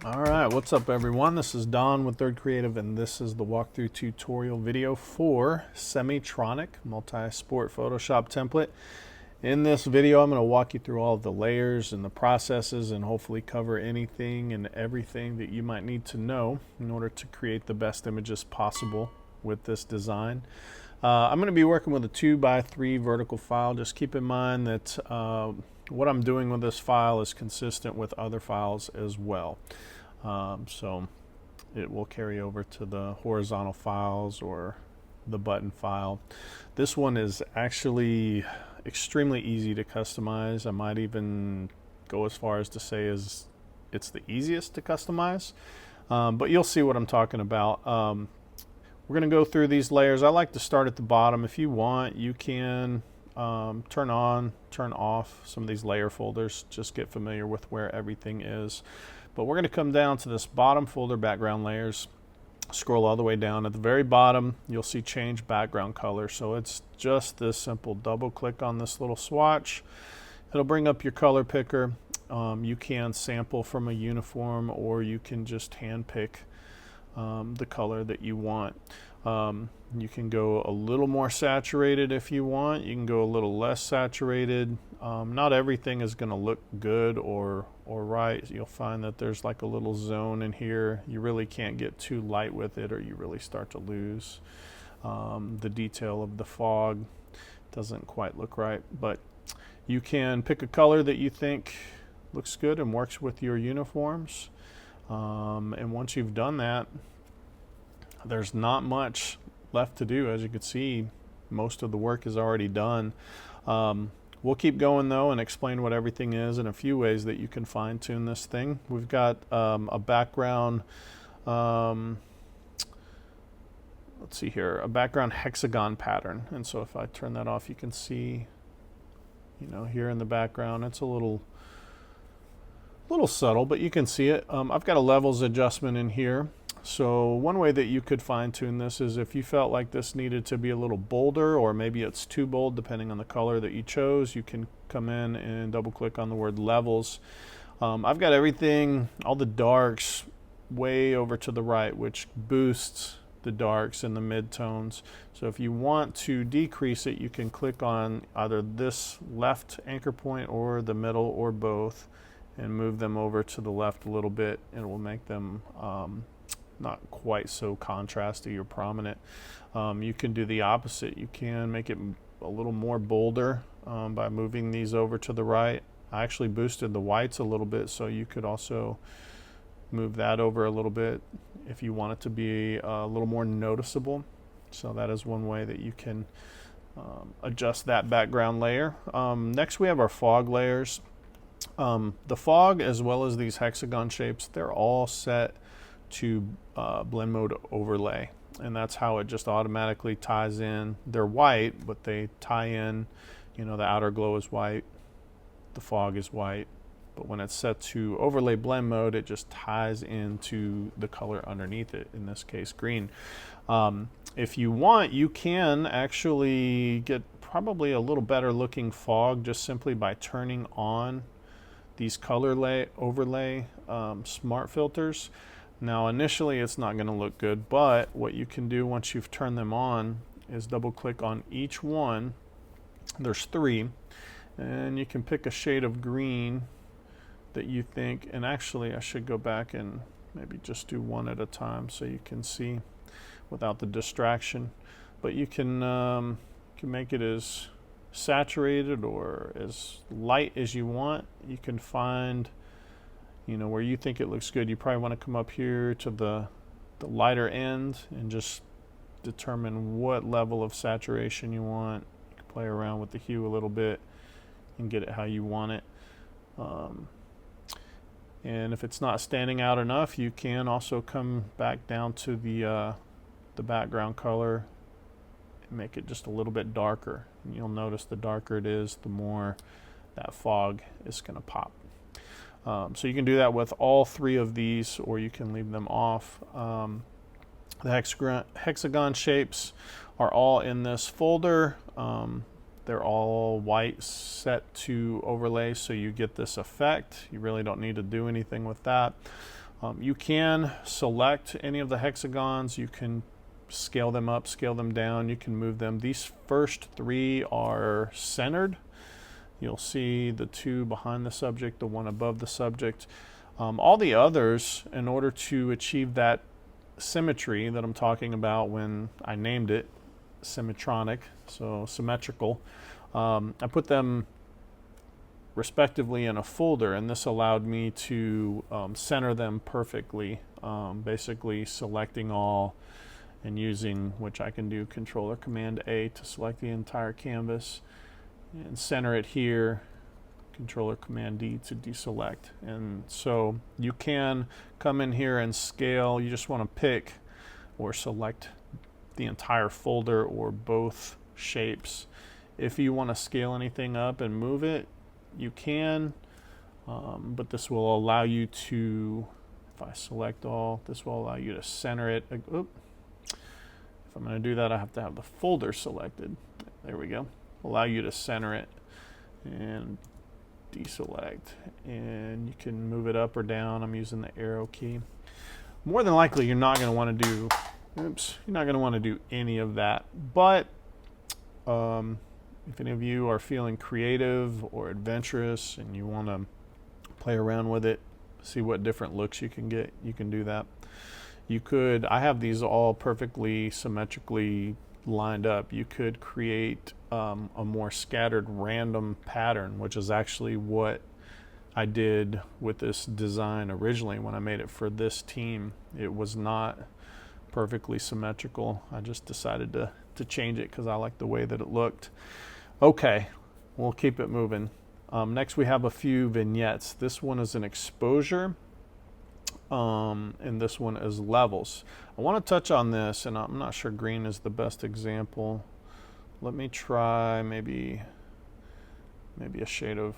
Alright, what's up everyone? This is Don with Third Creative, and this is the walkthrough tutorial video for Symmetronic Multi-Sport Photoshop template. In this video I'm going to walk you through all of the layers and the processes and hopefully cover anything and everything that you might need to know in order to create the best images possible with this design. I'm going to be working with a 2x3 vertical file. Just keep in mind that what I'm doing with this file is consistent with other files as well. So it will carry over to the horizontal files or the button file. This one is actually extremely easy to customize. I might even go as far as to say it's the easiest to customize, but you'll see what I'm talking about. We're going to go through these layers. I like to start at the bottom. If you want, you can turn on, turn off some of these layer folders. Just get familiar with where everything is. But we're going to come down to this bottom folder, background layers. Scroll all the way down. At the very bottom, you'll see change background color. So it's just this simple. Double click on this little swatch. It'll bring up your color picker. You can sample from a uniform, or you can just hand pick the color that you want. You can go a little more saturated if you want. You can go a little less saturated. Not everything is going to look good or right. You'll find that there's like a little zone in here. You really can't get too light with it, or you really start to lose the detail of the fog. Doesn't quite look right, but you can pick a color that you think looks good and works with your uniforms. And once you've done that, there's not much left to do. As you can see, most of the work is already done. We'll keep going though and explain what everything is and a few ways that you can fine-tune this thing. We've got a background, let's see here, a background hexagon pattern. And so if I turn that off, you can see, here in the background, it's a little subtle, but you can see it. I've got a levels adjustment in here. So one way that you could fine-tune this is if you felt like this needed to be a little bolder, or maybe it's too bold depending on the color that you chose, you can come in and double click on the word levels. I've got everything, all the darks, way over to the right, which boosts the darks and the midtones. So if you want to decrease it, you can click on either this left anchor point or the middle or both and move them over to the left a little bit, and it will make them not quite so contrasty or prominent. You can do the opposite. You can make it a little more bolder by moving these over to the right. I actually boosted the whites a little bit, so you could also move that over a little bit if you want it to be a little more noticeable. So that is one way that you can adjust that background layer. Next we have our fog layers. The fog, as well as these hexagon shapes, they're all set to blend mode overlay, and that's how it just automatically ties in. They're white, but they tie in, the outer glow is white, the fog is white, but when it's set to overlay blend mode, it just ties into the color underneath it, in this case green. If you want, you can actually get probably a little better looking fog just simply by turning on these color overlay smart filters. Now initially it's not going to look good, but what you can do once you've turned them on is double click on each one. There's 3, and you can pick a shade of green that you think, and actually I should go back and maybe just do one at a time so you can see without the distraction. But you can make it as saturated or as light as you want. You can find where you think it looks good. You probably want to come up here to the lighter end and just determine what level of saturation you want. You can play around with the hue a little bit and get it how you want it. And if it's not standing out enough, you can also come back down to the background color and make it just a little bit darker. And you'll notice the darker it is, the more that fog is going to pop. So you can do that with all 3 of these, or you can leave them off. The hexagon shapes are all in this folder. They're all white set to overlay, so you get this effect. You really don't need to do anything with that. You can select any of the hexagons. You can scale them up, scale them down. You can move them. These first three are centered. You'll see the two behind the subject, the one above the subject. All the others, in order to achieve that symmetry that I'm talking about when I named it Symmetronic, so symmetrical, I put them respectively in a folder, and this allowed me to center them perfectly, basically selecting all and using, which I can do, Control or Command A to select the entire canvas and center it here, Control or Command D to deselect. And so you can come in here and scale. You just want to pick or select the entire folder or both shapes. If you want to scale anything up and move it, you can, but this will allow you to, if I select all, this will allow you to center it. If I'm going to do that, I have to have the folder selected. There we go. Allow you to center it and deselect, and you can move it up or down. I'm using the arrow key. More than likely, you're not going to want to do, you're not going to want to do any of that, but if any of you are feeling creative or adventurous and you want to play around with it, see what different looks you can get, you can do that. You could, I have these all perfectly symmetrically lined up. You could create a more scattered random pattern, which is actually what I did with this design originally when I made it for this team. It was not perfectly symmetrical. I just decided to change it because I like the way that it looked. Okay, we'll keep it moving. Next we have a few vignettes. This one is an exposure, and this one is levels. I want to touch on this, and I'm not sure green is the best example. Let me try maybe a shade of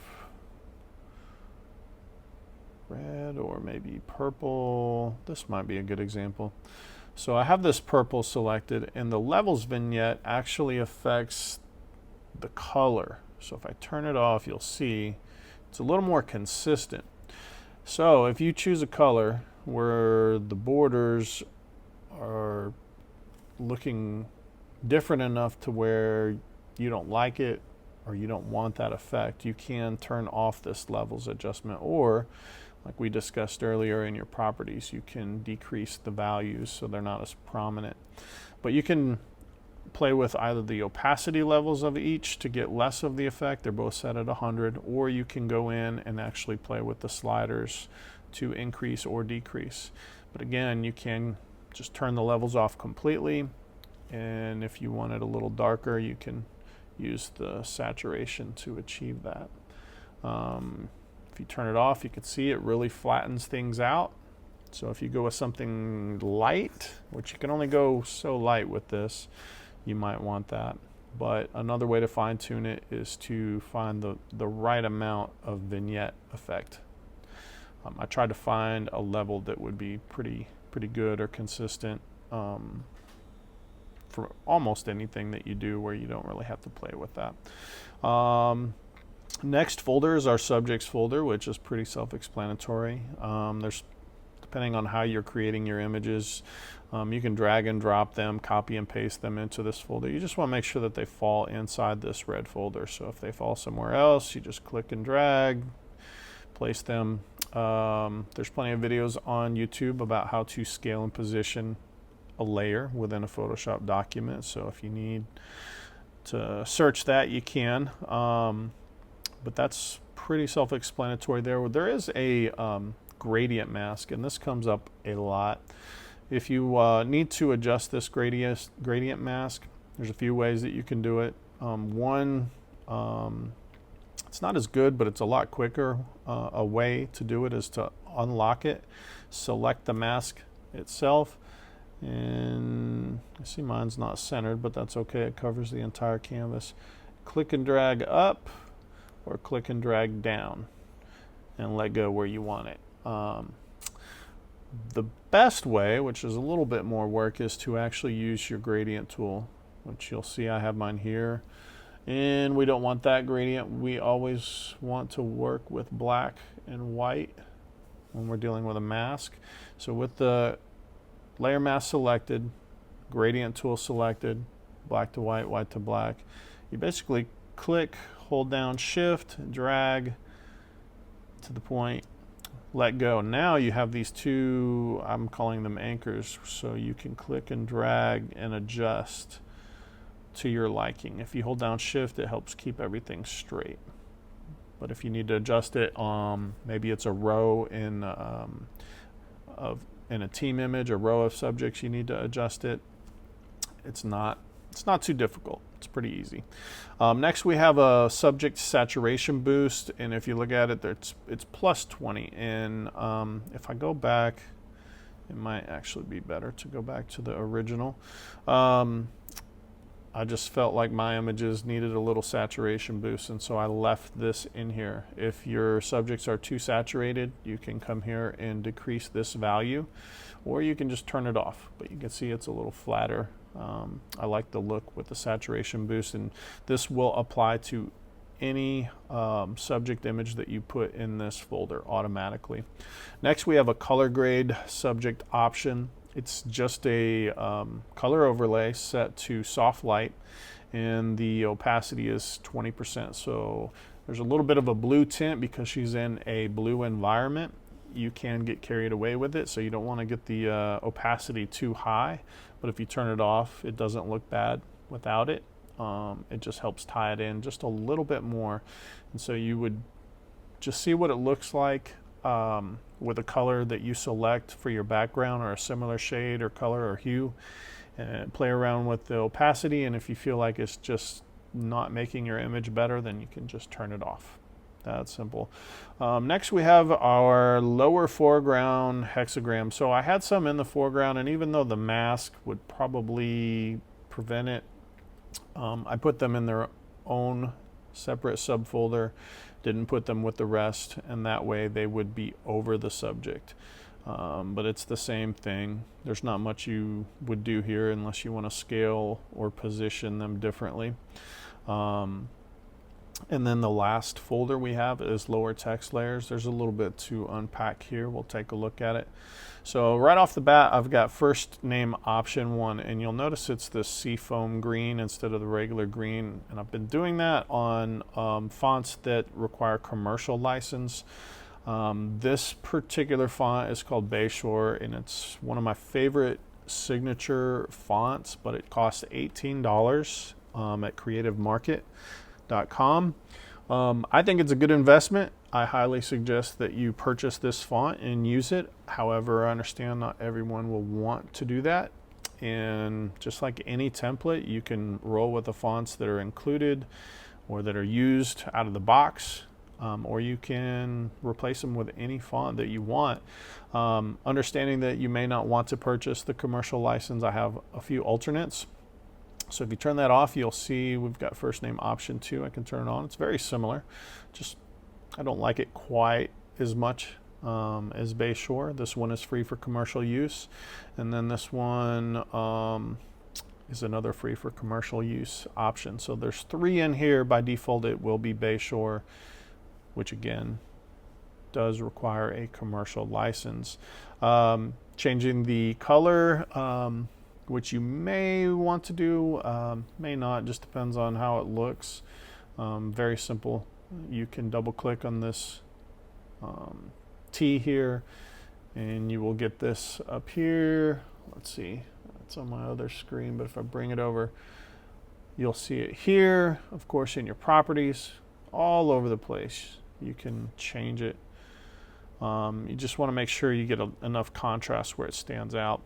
red or maybe purple. This might be a good example. So I have this purple selected, and the levels vignette actually affects the color. So if I turn it off, you'll see it's a little more consistent. So if you choose a color where the borders are looking different enough to where you don't like it or you don't want that effect, you can turn off this levels adjustment, or like we discussed earlier in your properties, you can decrease the values so they're not as prominent. But you can play with either the opacity levels of each to get less of the effect. They're both set at 100, or you can go in and actually play with the sliders to increase or decrease. But again, you can just turn the levels off completely, and if you want it a little darker, you can use the saturation to achieve that. If you turn it off, you can see it really flattens things out. So if you go with something light, which you can only go so light with this, you might want that. But another way to fine tune it is to find the right amount of vignette effect. I tried to find a level that would be pretty good or consistent for almost anything that you do where you don't really have to play with that. Next folder is our subjects folder, which is pretty self-explanatory. There's, depending on how you're creating your images, you can drag and drop them, copy and paste them into this folder. You just want to make sure that they fall inside this red folder. So if they fall somewhere else, you just click and drag, place them. There's plenty of videos on YouTube about how to scale and position a layer within a Photoshop document. So if you need to search that, you can. But that's pretty self-explanatory there. There is a gradient mask, and this comes up a lot. If you need to adjust this gradient mask, there's a few ways that you can do it. One, it's not as good, but it's a lot quicker. A way to do it is to unlock it, select the mask itself, and I see mine's not centered, but that's okay. It covers the entire canvas. Click and drag up, or click and drag down, and let go where you want it. The best way, which is a little bit more work, is to actually use your gradient tool, which you'll see I have mine here. And we don't want that gradient. We always want to work with black and white when we're dealing with a mask. So with the layer mask selected, gradient tool selected, black to white, white to black, you basically click, hold down shift, drag to the point, let go. Now you have these two, I'm calling them anchors, so you can click and drag and adjust to your liking. If you hold down shift, it helps keep everything straight. But if you need to adjust it, maybe it's a row in a team image, a row of subjects, you need to adjust it. It's not too difficult. It's pretty easy. Next we have a subject saturation boost, and if you look at it, it's plus 20. And if I go back, it might actually be better to go back to the original. I just felt like my images needed a little saturation boost, and so I left this in here. If your subjects are too saturated, you can come here and decrease this value, or you can just turn it off. But you can see it's a little flatter. I like the look with the saturation boost, and this will apply to any subject image that you put in this folder automatically. Next we have a color grade subject option. It's just a color overlay set to soft light, and the opacity is 20%. So there's a little bit of a blue tint because she's in a blue environment. You can get carried away with it, so you don't want to get the opacity too high. But if you turn it off, it doesn't look bad without it. It just helps tie it in just a little bit more. And so you would just see what it looks like with a color that you select for your background, or a similar shade or color or hue, and play around with the opacity. And if you feel like it's just not making your image better, then you can just turn it off. That's simple. Next we have our lower foreground hexagram. So I had some in the foreground, and even though the mask would probably prevent it, I put them in their own separate subfolder, didn't put them with the rest, and that way they would be over the subject. But it's the same thing. There's not much you would do here unless you want to scale or position them differently. And then the last folder we have is lower text layers. There's a little bit to unpack here. We'll take a look at it. So right off the bat, I've got first name option 1, and you'll notice it's the seafoam green instead of the regular green. And I've been doing that on fonts that require commercial license. This particular font is called Bayshore, and it's one of my favorite signature fonts, but it costs $18 at creativemarket.com. I think it's a good investment. I highly suggest that you purchase this font and use it. However, I understand not everyone will want to do that. And just like any template, you can roll with the fonts that are included or that are used out of the box, or you can replace them with any font that you want. Understanding that you may not want to purchase the commercial license, I have a few alternates. So if you turn that off, you'll see we've got first name option 2. I can turn it on. It's very similar. Just I don't like it quite as much as Bayshore. This one is free for commercial use, and then this one is another free for commercial use option. So there's 3 in here. By default, it will be Bayshore, which again does require a commercial license. Changing the color, which you may want to do, may not, just depends on how it looks. Very simple. You can double click on this T here, and you will get this up here. Let's see, it's on my other screen, but if I bring it over, you'll see it here. Of course, in your properties, all over the place, you can change it. You just want to make sure you get enough contrast where it stands out.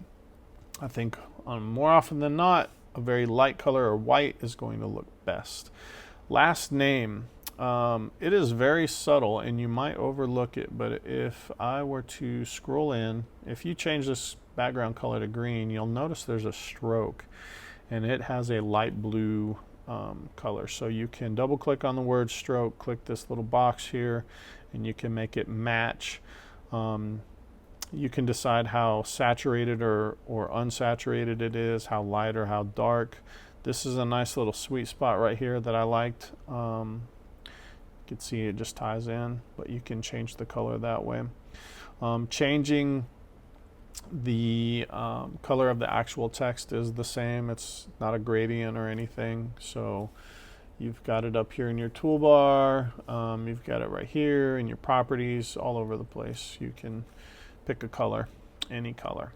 I think more often than not, a very light color or white is going to look best. Last name. It is very subtle and you might overlook it, but if I were to scroll in, if you change this background color to green, you'll notice there's a stroke, and it has a light blue color. So you can double click on the word stroke, click this little box here, and you can make it match. You can decide how saturated or unsaturated it is, how light or how dark. This is a nice little sweet spot right here that I liked. You can see it just ties in, but you can change the color that way. Changing the color of the actual text is the same. It's not a gradient or anything. So you've got it up here in your toolbar. You've got it right here in your properties, all over the place. You can pick a color, any color.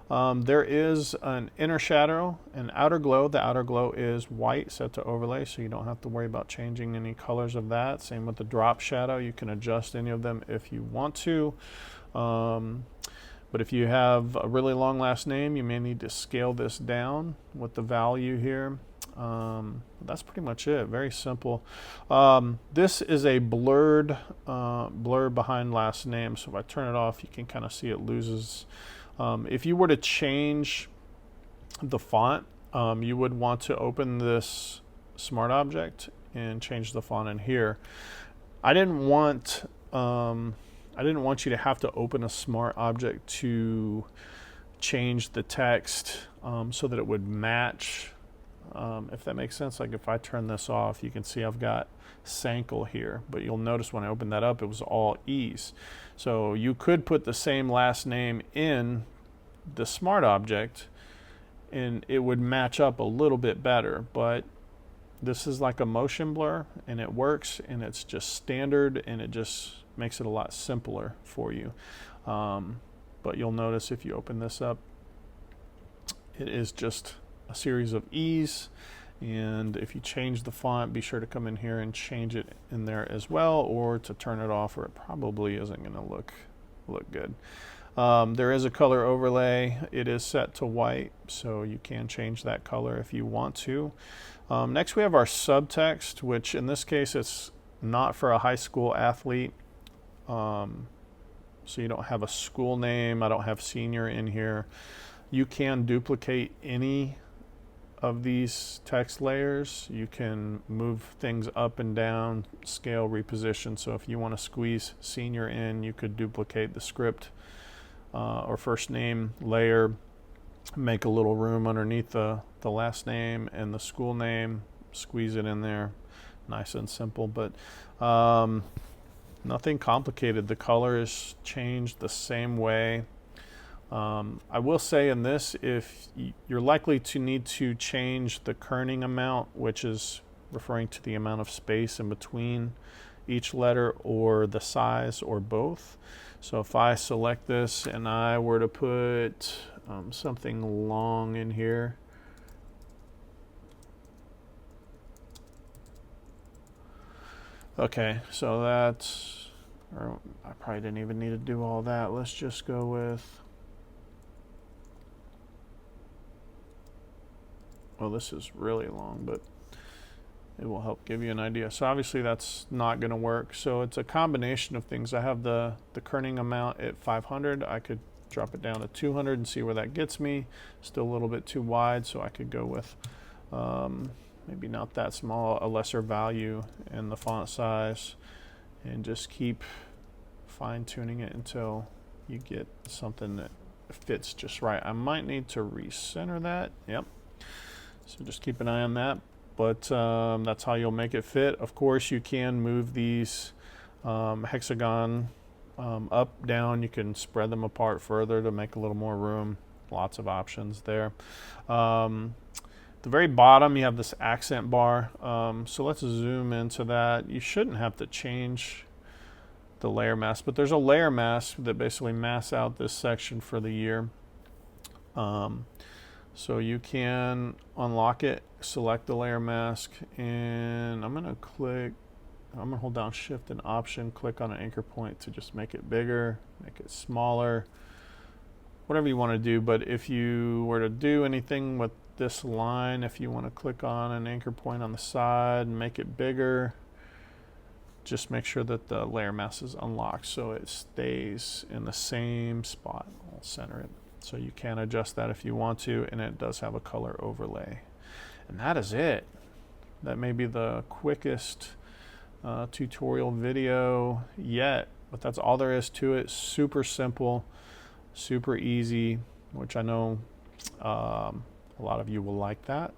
There is an inner shadow, an outer glow. The outer glow is white, set to overlay, so you don't have to worry about changing any colors of that. Same with the drop shadow. You can adjust any of them if you want to. But if you have a really long last name, you may need to scale this down with the value here. That's pretty much it. Very simple. This is a blur behind last name. So if I turn it off, you can kind of see it loses. If you were to change the font, you would want to open this Smart Object and change the font in here. I didn't want you to have to open a Smart Object to change the text so that it would match. If that makes sense. Like if I turn this off, you can see I've got Sankel here, but you'll notice when I open that up, it was all E's. So you could put the same last name in the Smart Object and it would match up a little bit better, but this is like a motion blur and it works and it's just standard and it just makes it a lot simpler for you. But you'll notice if you open this up, it is just a series of E's, and if you change the font, be sure to come in here and change it in there as well, or to turn it off, or it probably isn't going to look good. There is a color overlay. It is set to white, so you can change that color if you want to. Next we have our subtext, which in this case it's not for a high school athlete. So you don't have a school name. I don't have senior in here. You can duplicate any of these text layers. You can move things up and down, scale, reposition. So if you want to squeeze senior in, you could duplicate the script or first name layer, make a little room underneath the last name and the school name, squeeze it in there. Nice and simple, but nothing complicated. The color is changed the same way. I will say in this, if you're likely to need to change the kerning amount, which is referring to the amount of space in between each letter, or the size, or both. So if I select this and I were to put something long in here, okay, so that's, or I probably didn't even need to do all that. Let's just go with, well, this is really long, but it will help give you an idea. So obviously that's not going to work. So it's a combination of things. I have the kerning amount at 500. I could drop it down to 200 and see where that gets me. Still a little bit too wide, so I could go with maybe not that small, a lesser value in the font size, and just keep fine tuning it until you get something that fits just right. I might need to recenter that. Yep. So just keep an eye on that, but that's how you'll make it fit. Of course, you can move these hexagon up, down. You can spread them apart further to make a little more room. Lots of options there. The very bottom, you have this accent bar. So let's zoom into that. You shouldn't have to change the layer mask, but there's a layer mask that basically masks out this section for the year. So you can unlock it, select the layer mask, and I'm going to hold down Shift and Option, click on an anchor point to just make it bigger, make it smaller, whatever you want to do. But if you were to do anything with this line, if you want to click on an anchor point on the side and make it bigger, just make sure that the layer mask is unlocked so it stays in the same spot. I'll center it. So you can adjust that if you want to, and it does have a color overlay. And that is it. That may be the quickest tutorial video yet, but that's all there is to it. Super simple, super easy, which I know a lot of you will like that.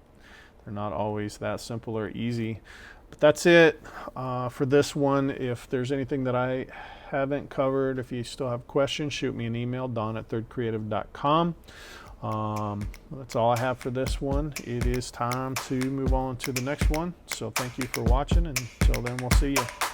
They're not always that simple or easy. But that's it for this one. If there's anything that I haven't covered, if you still have questions, shoot me an email, don@thirdcreative.com. That's all I have for this one. It is time to move on to the next one. So thank you for watching, and until then, we'll see you.